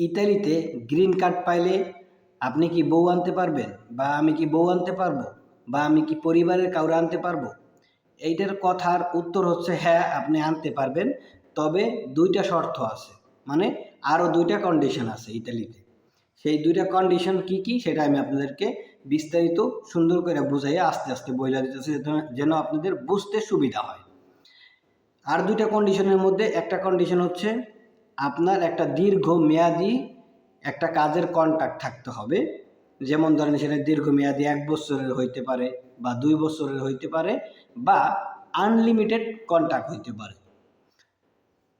ইতালিতে green card পাইলে আপনি কি বউ আনতে পারবেন, বা আমি কি বউ আনতে পারবো, বা আমি কি পরিবারের কাউরে আনতে পারবো? এইটার কথার উত্তর হচ্ছে হ্যাঁ, আপনি আনতে পারবেন। তবে ২টা শর্ত আছে, মানে আরও ২টা কন্ডিশন আছে ইতালিতে। সেই ২টা কন্ডিশন কি কি সেটা আমি আপনাদেরকে বিস্তারিত সুন্দর করে বুঝাইয়া আস্তে আস্তে বইলা দিতেছি, যেন আপনাদের বুঝতে সুবিধা হয়। আর ২টা কন্ডিশনের মধ্যে একটা কন্ডিশন হচ্ছে আপনার একটা দীর্ঘমেয়াদী একটা কাজের কন্ট্রাক্ট থাকতে হবে। যেমন ধরেন সেটা দীর্ঘমেয়াদী ১ বছরের হইতে পারে, বা ২ বছরের হইতে পারে, বা আনলিমিটেড কন্ট্রাক্ট হইতে পারে।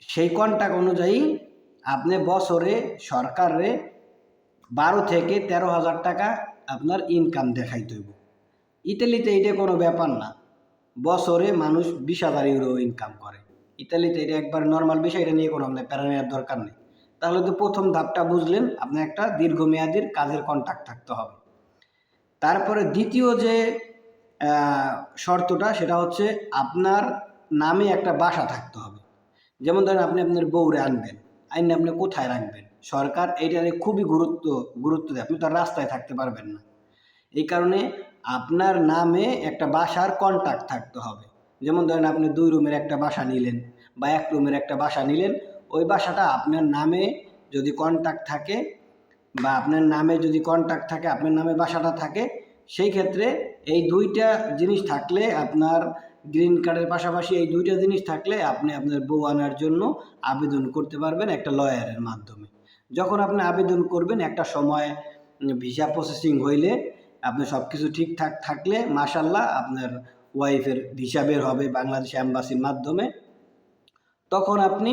সেই কন্ট্রাক্ট অনুযায়ী আপনি বছরে সরকারে ১২ থেকে ১৩,০০০ টাকা আপনার ইনকাম দেখাইতে হইব। ইতালিতে এইটা কোনো ব্যাপার না, বছরে মানুষ ২০,০০০ ইউরো ইনকাম করে। ইতালিতে এটা একবার নর্মাল বিষয়, এটা নিয়ে কোনো আপনার প্যারা নেওয়ার দরকার নেই। তাহলে তো প্রথম ধাপটা বুঝলেন, আপনার একটা দীর্ঘমেয়াদীর কাজের কন্ট্রাক্ট থাকতে হবে। তারপরে দ্বিতীয় যে শর্তটা, সেটা হচ্ছে আপনার নামে একটা বাসা থাকতে হবে। যেমন ধরেন আপনি আপনার বউরে আনবেন, আইনে আপনি কোথায় রাখবেন? সরকার এইটারে খুবই গুরুত্ব দেয়। আপনি তো আর রাস্তায় থাকতে পারবেন না। এই কারণে আপনার নামে একটা বাসার কন্ট্রাক্ট থাকতে হবে। যেমন ধরেন আপনি ২ রুমের একটা বাসা নিলেন, বা ১ রুমের একটা বাসা নিলেন, ওই বাসাটা আপনার নামে যদি কন্ট্রাক্ট থাকে, বা আপনার নামে যদি কন্ট্রাক্ট থাকে, আপনার নামে বাসাটা থাকে, সেই ক্ষেত্রে এই ২টা জিনিস থাকলে, আপনার গ্রিন কার্ডের পাশাপাশি এই ২টা জিনিস থাকলে আপনি আপনার বউ আনার জন্য আবেদন করতে পারবেন একটা লয়ারের মাধ্যমে। যখন আপনি আবেদন করবেন, একটা সময় ভিসা প্রসেসিং হইলে, আপনি সব কিছু ঠিকঠাক থাকলে মাশাআল্লাহ আপনার ওয়াইফের ভিসা বের হবে বাংলাদেশ এম্বাসির মাধ্যমে। তখন আপনি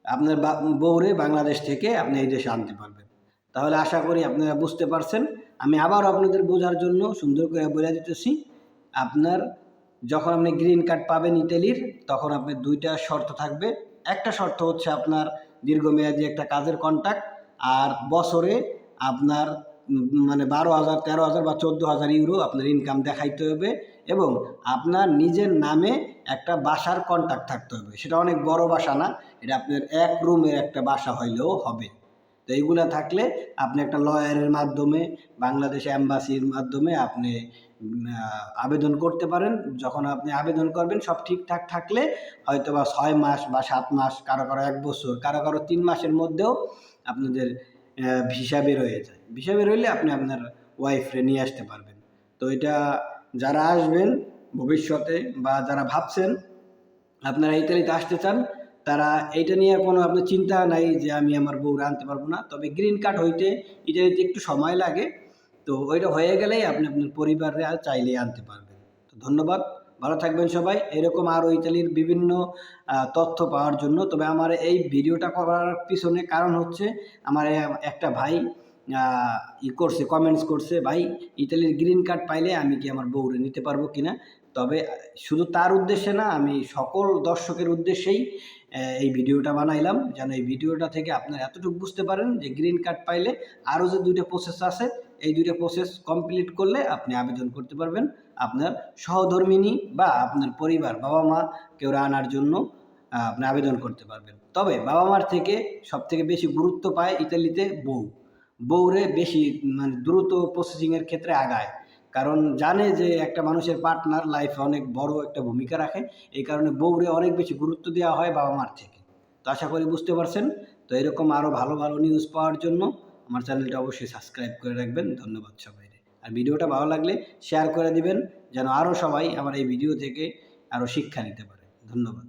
আপনার বউরে বাংলাদেশ থেকে আপনি এই দেশে আনতে পারবেন। তাহলে আশা করি আপনারা বুঝতে পারছেন। আমি আবারও আপনাদের বোঝার জন্য সুন্দর করে বলে দিতেছি। আপনার যখন আপনি গ্রিন কার্ড পাবেন ইতালির, তখন আপনার ২টা শর্ত থাকবে। একটা শর্ত হচ্ছে আপনার দীর্ঘমেয়াদী একটা কাজের কন্ট্রাক্ট, আর বছরে আপনার মানে ১২,০০০, ১৩,০০০ বা ১৪,০০০ ইউরো আপনার ইনকাম দেখাইতে হবে, এবং আপনার নিজের নামে একটা বাসার কন্ট্রাক্ট থাকতে হবে। সেটা অনেক বড় বাসা না, এটা আপনার ১ রুমের একটা বাসা হইলেও হবে। তো এইগুলা থাকলে আপনি একটা লয়ারের মাধ্যমে, বাংলাদেশ এম্বাসির মাধ্যমে আপনি আবেদন করতে পারেন। যখন আপনি আবেদন করবেন, সব ঠিকঠাক থাকলে হয়তো বা ৬ মাস বা ৭ মাস, কারো ১ বছর, কারো ৩ মাসের মধ্যেও আপনাদের ভিসা বের হয়ে যায়। ভিসা বের হইলে আপনি আপনার ওয়াইফরে নিয়ে আসতে পারবেন। তো এটা যারা আসবেন ভবিষ্যতে, বা যারা ভাবছেন আপনারা ইতালিতে আসতে চান, তারা এইটা নিয়ে কোনো আপনার চিন্তা নাই যে আমি আমার বউরে আনতে পারবো না। তবে গ্রিন কার্ড হইতে ইতালিতে একটু সময় লাগে। তো ওইটা হয়ে গেলেই আপনি আপনার পরিবারে চাইলেই আনতে পারবেন। তো ধন্যবাদ, ভালো থাকবেন সবাই। এরকম আরও ইতালির বিভিন্ন তথ্য পাওয়ার জন্য। তবে আমার এই ভিডিওটা করার পিছনে কারণ হচ্ছে, আমার একটা ভাই করছে, কমেন্টস করছে, ভাই ইতালির গ্রিন কার্ড পাইলে আমি কি আমার বউরে নিতে পারবো কিনা? তবে শুধু তার উদ্দেশ্যে না, আমি সকল দর্শকের উদ্দেশ্যেই এই ভিডিওটা বানাইলাম, যেন এই ভিডিওটা থেকে আপনারা এতটুকু বুঝতে পারেন যে গ্রিন কার্ড পাইলে আরও যে ২টা প্রসেস আছে, এই ২টা প্রসেস কমপ্লিট করলে আপনি আবেদন করতে পারবেন আপনার সহধর্মিণী বা আপনার পরিবার, বাবা মা কেউ আনার জন্য আপনি আবেদন করতে পারবেন। তবে বাবা মার থেকে সবথেকে বেশি গুরুত্ব পায় ইতালিতে বউরে বেশি মানে দ্রুত প্রসেসিংয়ের ক্ষেত্রে আগায়। কারণ জানে যে একটা মানুষের পার্টনার লাইফে অনেক বড় একটা ভূমিকা রাখে। এই কারণে বউরে অনেক বেশি গুরুত্ব দেওয়া হয় বাবা মার থেকে। তো আশা করি বুঝতে পারছেন। তো এরকম আরও ভালো ভালো নিউজ পাওয়ার জন্য আমার চ্যানেলটা অবশ্যই সাবস্ক্রাইব করে রাখবেন। ধন্যবাদ সবাইকে। আর ভিডিওটা ভালো লাগলে শেয়ার করে দিবেন, যেন আরও সবাই আমার এই ভিডিও থেকে আরও শিক্ষা নিতে পারে। ধন্যবাদ।